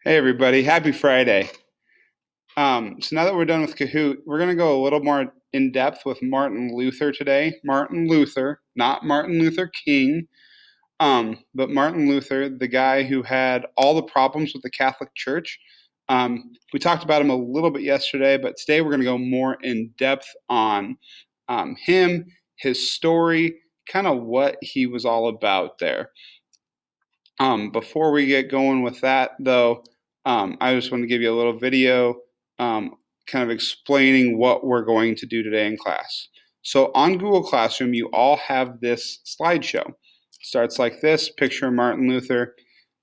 Hey everybody, happy Friday. So now that we're done with Kahoot, we're going to go a little more in depth with Martin Luther today. Martin Luther, not Martin Luther King, but Martin Luther, the guy who had all the problems with the Catholic Church. We talked about him a little bit yesterday, but today we're going to go more in depth on him, his story, kind of what he was all about there. Before we get going with that, though, I just want to give you a little video kind of explaining what we're going to do today in class. So on Google Classroom, you all have this slideshow. It starts like this, picture Martin Luther.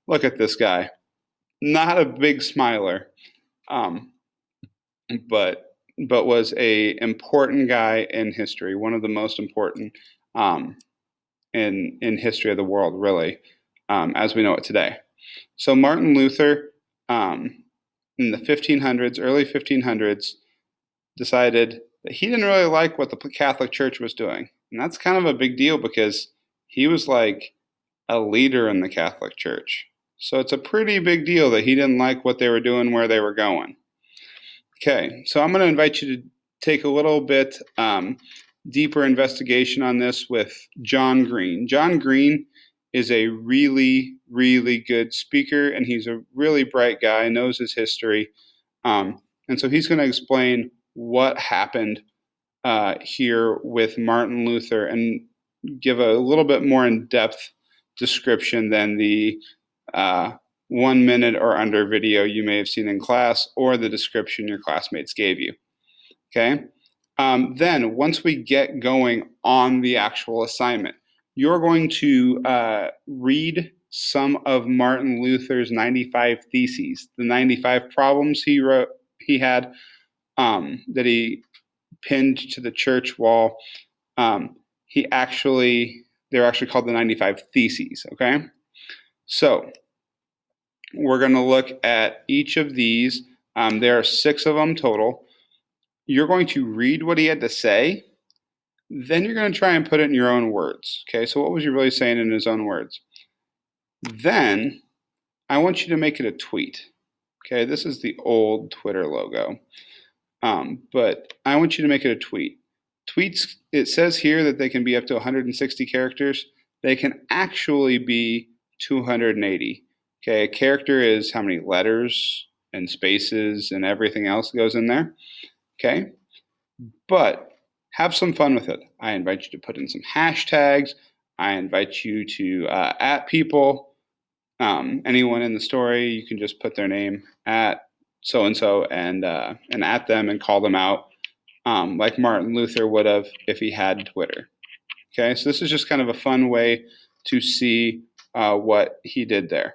Look at this guy. Not a big smiler, but was a important guy in history, one of the most important in history of the world, really, as we know it today. So Martin Luther, in the 1500s, early 1500s, decided that he didn't really like what the Catholic Church was doing. And that's kind of a big deal because he was like a leader in the Catholic Church. So it's a pretty big deal that he didn't like what they were doing, where they were going. Okay, so I'm going to invite you to take a little bit deeper investigation on this with John Green. John Green is a really, really good speaker, and he's a really bright guy, knows his history. And so he's going to explain what happened here with Martin Luther and give a little bit more in-depth description than the 1 minute or under video you may have seen in class or the description your classmates gave you. Okay? Then once we get going on the actual assignment, you're going to read some of Martin Luther's 95 Theses, the 95 problems he had that he pinned to the church wall. They're actually called the 95 Theses, okay? So we're going to look at each of these. There are 6 of them total. You're going to read what he had to say. Then you're going to try and put it in your own words. Okay, so what was he really saying in his own words? Then I want you to make it a tweet. Okay, this is the old Twitter logo. But I want you to make it a tweet. Tweets, it says here that they can be up to 160 characters. They can actually be 280. Okay, a character is how many letters and spaces and everything else goes in there. Okay, but have some fun with it. I invite you to put in some hashtags. I invite you to at people. Anyone in the story, you can just put their name at so-and-so and at them and call them out like Martin Luther would have if he had Twitter. Okay, so this is just kind of a fun way to see what he did there.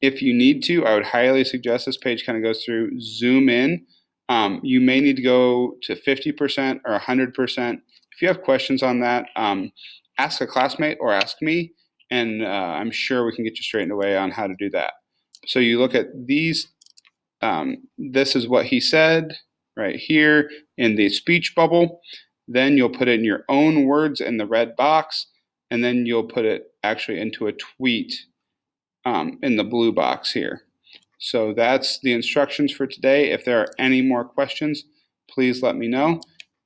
If you need to, I would highly suggest this page kind of goes through, zoom in. You may need to go to 50% or 100%. If you have questions on that, ask a classmate or ask me, and I'm sure we can get you straightened away on how to do that. So you look at these. This is what he said right here in the speech bubble. Then you'll put it in your own words in the red box, and then you'll put it actually into a tweet in the blue box here. So that's the instructions for today. If there are any more questions, please let me know.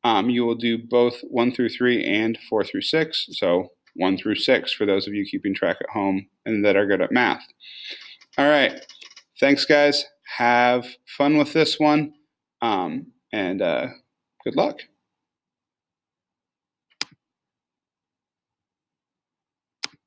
You will do both 1 through 3 and 4 through 6. So 1 through 6 for those of you keeping track at home and that are good at math. All right. Thanks, guys. Have fun with this one. And good luck.